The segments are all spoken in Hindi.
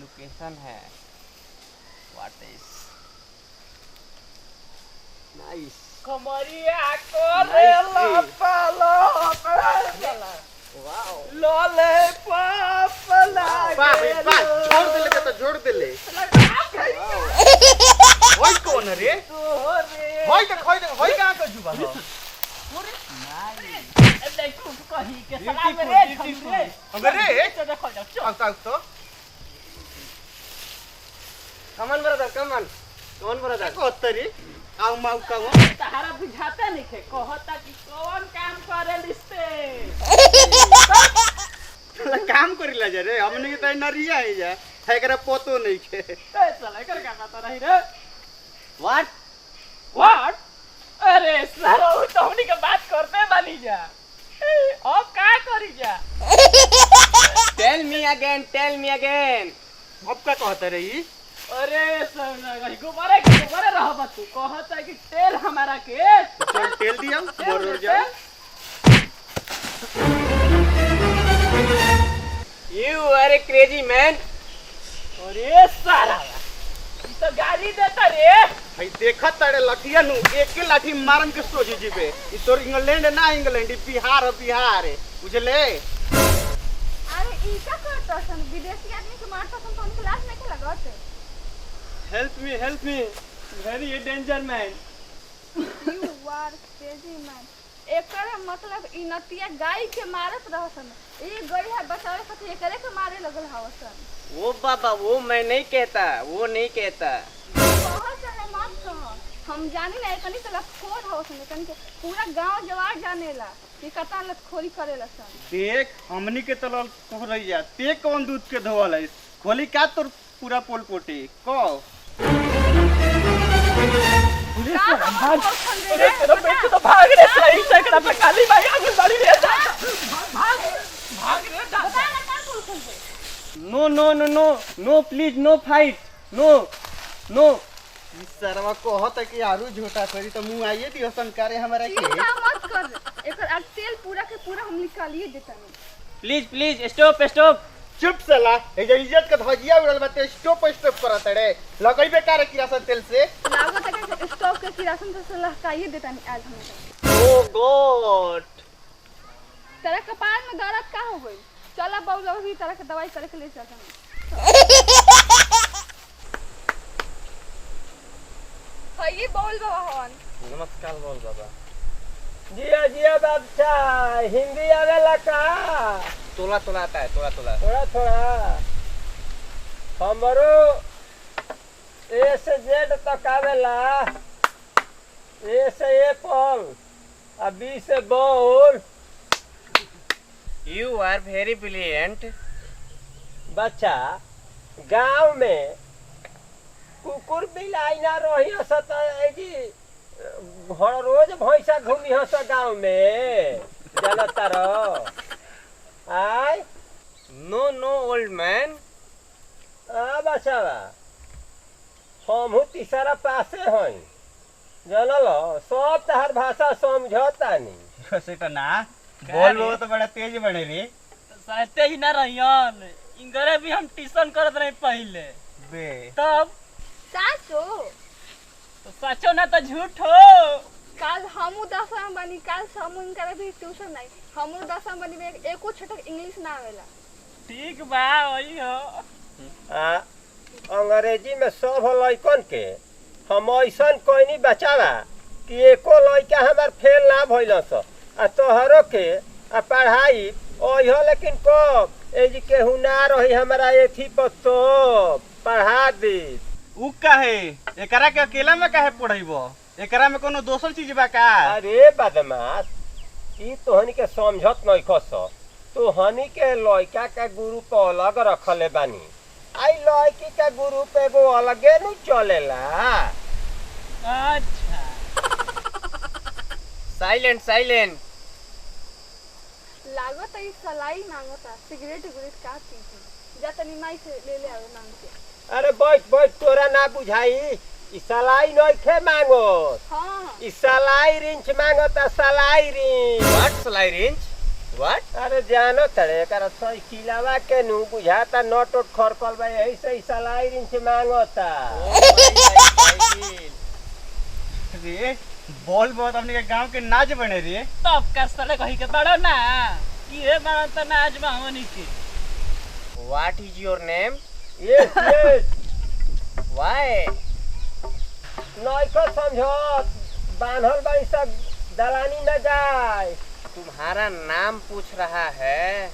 लोकेशन है। व्हाट इज नाइस कमरिया को रे लपालो वाओ लोले पापला छोड़ दे ले तो जोड़ दे ले होय कौन रे होय का का जुबा हो देखो कहीं के सलाम रे अरे तो देखो जाओ अब तक तो कमान बरदा को तरी आउ माउ का वो तारा बुझाता नहीं के कहता कि कौन काम करे लिस्ते साला काम करिला जा रे हमने के त नरिया है जा एकरा पतो नहीं के ए साला कर का पता नहीं रे व्हाट अरे सारा तो हमनी के बात करते बानी जा अब का करी जा टेल मी अगेन अब का कहता रही अरे साला गोबारे रहबा तू कहता कि तेल हमारा के चल टेल दिया बोर जा You are a crazy man. अरे साला तो गाड़ी देता रे भाई देखा तड़े लठिया नु एक के लाठी मारन के सोजी जीबे ई तोर इंग्लैंड ना इंग्लैंड ई बिहार बुझले अरे ई का करता सन विदेशी आदमी के मारता सन तो उनके लाज नहीं लगत help me very danger man you are crazy man एकरे मतलब ई नतिया गाय के मारत रहसन ई गई है बचावे खातिर एकरे के मारे लगल हवसन वो बाबा वो मैं नहीं कहता बहुत सारे मत कह हम जानी ना एकनी से लखोर हवसन एकनी के पूरा गांव जवार जानेला कि कता लखोरी करेला सन देख हमनी के तलल कह रही जा ते कौन दूध के धोवल है खोली का तोर पूरा पोलपोटी को भाग रे सही से एकरा पे काली भाई आगे गाड़ी ले जा भाग रे बता ना का बोल सकते no please no fight no इस सरवा कहत है कि आरू झोटा करी तो मुंह आइए दियो संकारे हमरा ई के का मत कर एकर तेल पूरा के पूरा हम निकालिए देतानी प्लीज स्टॉप चुप साला ए जे इज्जत के धजिया उड़ल बाटे स्टॉप करत रे लगई बेकार किरासन तेल से लागत है कि स्टॉक के किरासन से लहकाइए देतानी आज हम ओ गॉड तेरा कपार में दर्द का हो गई चला बाबू अभी तरह के दवाई करे के ले चलता हूं ये बोल बाबा हवन नमस्कार बोल बाबा जिया बादशा हिंदी आवेला का तोला आता है तोला थोड़ा हमरो ए से जेड तक आवेला ए से एप्पल आ बी से ball you are very brilliant बच्चा गांव में कुकुर बिलाई ना रही जी हर रोज भैंसा घूमी हस गांव में जानता रह आय नो ओल्ड मैन बच्चा हम तीसरा पासे हई जानल सब तहर भाषा समझता नहीं से तो ना बोल तो बड़ा तेज बने रे सहते ही ना रहियन इंगरे भी हम ट्यूशन करत रहे पहले बे तब साचो तो सचो ना तो झूठो काल हमू 10 में बनी काल समूह करे भी ट्यूशन नहीं हमू 10 में बनी में एको छटक इंग्लिश ना आवेला ठीक बा वही हो अंग्रेजी में सब लइकन के हम ऐसन कोई बचावा कि एको लइका हमार फेल ना भइलस आ तोहरो के आ पढ़ाई ओहो लेकिन कब ए जी केहू ना रही हमारा एथी पर तो पढ़ा दी उ काहे एकरा के अकेला में काहे पढ़ाइबो एकरा में कोनो दोसर चीज बा का अरे बदमाश ई तोहनी के समझत नहीं खस तो हनी के लइका का गुरु पे अलग रखले बानी आई लड़की का गुरु पे एगो अलगे नहीं चलेला अच्छा साइलेंट लागत है सलाई मांगता सिगरेट का पीती जा तनी माई से ले आवे मांग के अरे बैठ तोरा ना बुझाई ई सलाई नइखे मांगो हां ई सलाई रिंच मांगता सलाई रिंच व्हाट सलाई रेंज व्हाट? अरे जानो तड़े एकर साइकिलवा के नु बुझाता नट उट खरकल बा यही से सलाई रिन से मांगता। रे बॉल बहुत अपने के गांव के नाच बने रे। तब का साले कही के बड़ो ना कि हे मारन त नाच बा हमनी के। What is your name? Yes yes why? नइको समझत बान्हल बाई सब दलानी में जाए। तुम्हारा नाम पूछ रहा है।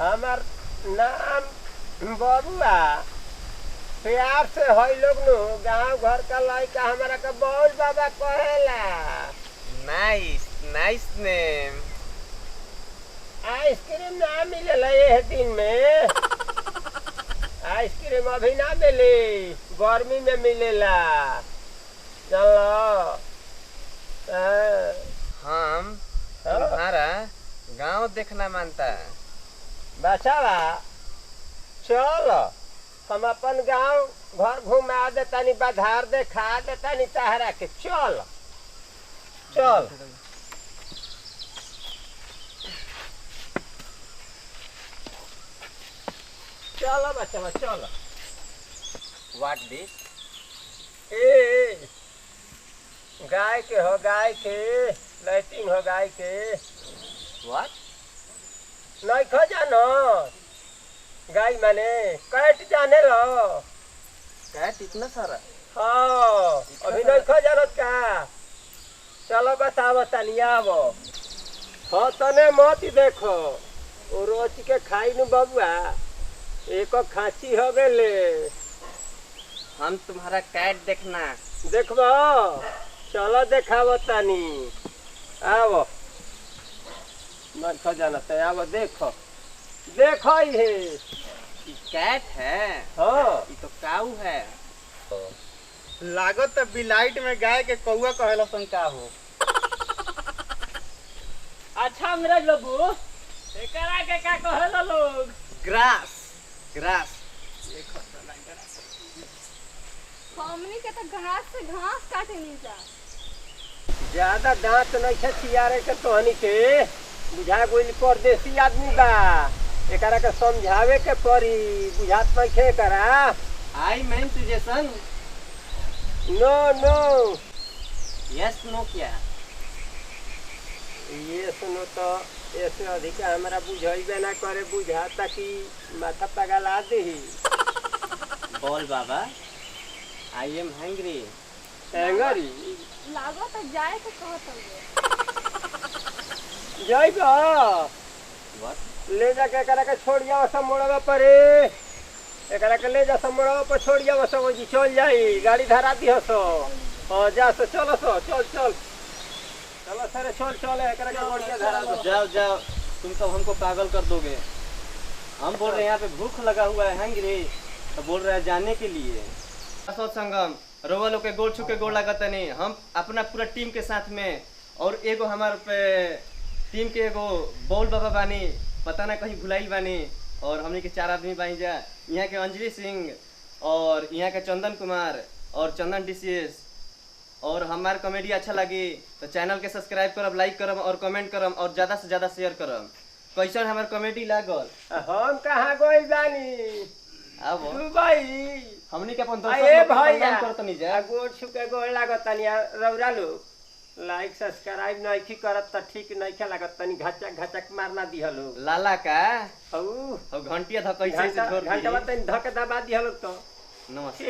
हमार नाम बबुआ प्यार से हई लोग नु गांव घर का लड़का हमारा के बौल बाबा कहेला। Nice nice name. आइसक्रीम ना मिलेला ये दिन में। आइसक्रीम अभी ना मिली, गर्मी में मिलेला। चलो हम तुम्हारा गांव देखना मानता है। बचावा चल हम अपन गांव घर घुमा देतानी, बाधार देखा देतानी तहरा के। चल चल चलो बच्चा चल। What this? ए गाय के हो, गाय के लाइटिंग हो गाय के। व्हाट? नहीं खो जानो गाय माने कैट जाने लो। कैट इतना सारा? हाँ अभी नहीं खो जानो का। चलो बताओ तनिया वो। हाँ तने मत देखो वो रोच के खाई नु बबुआ एक खांसी हो गए। हम तुम्हारा कैट देखना। देखबो चलो देखावो तानी। आओ नहीं खो जाना तो आओ देखो देखो ये कैट है? हाँ ये तो काऊ है। लागत तो बिलाइट में गाय के कौआ कहेला सन का हो। अच्छा मेरा लोगो एकरा के का कहेला लोग? Grass grass. हमनी के तो घास से घास काटे नहीं जा। ज्यादा दांत नहीं है चियारे के तोहनी के। बुझा गोइल परदेसी आदमी बा, एकरा के समझावे के पड़ी। बुझात नहीं खे करा। आई मैन तुझे सन। नो नो यस नो क्या? ये सुनो तो ऐसे अधिक हमारा बुझाइबे ना करे। बुझाता कि माथा पगला दे। बोल बाबा। I am hungry. एंगरी लागो तो जाए के कहत हउए। जाइबा व्हाट? ले जाके एकरा के छोड़ जाओ सब मोड़वा परे। एकरा के ले जा सब मोड़वा पर छोड़ जाओ सब जी चल जाई। गाड़ी धरा दी सो। हां जा सो चलो सो चल चल चलो सर चल चल एकरा के बढ़िया धरा दो। जाओ जाओ तुम सब हमको पागल कर दोगे। हम बोल रहे हैं यहाँ पे भूख लगा हुआ है हैंग्री, तो बोल रहे हैं जाने के लिए। सोच संगम रोवा लोग के गोल छू के गोल लागत नहीं। हम अपना पूरा टीम के साथ में और एगो हमार पे टीम के एगो बॉल बाबा बानी, पता ना कहीं भुलाई बानी। और हमने के 4 आदमी बानी जा। यहाँ के अंजलि सिंह और यहाँ के चंदन कुमार और चंदन DCS। और हमार कॉमेडी अच्छा लगी तो चैनल के सब्सक्राइब करब, लाइक करब और कमेंट करब और ज़्यादा से ज़्यादा शेयर करब। कैसन हमार कॉमेडी लागल? हम कहां गइल बानी? अब दुबई। हमनी के अपन अरे दोस्त भैया करत नहीं जा। गोड़ छुके गोड़ लागत तनी रौरा लोग लाइक सब्सक्राइब नहीं की करत त ठीक नहीं के लागत। तनी घचक घचक मारना दिहलो लाला का औ घंटिया धक कैसे से छोड़ दी। घंटा तनी धक दबा दिहलो तो नमस्ते।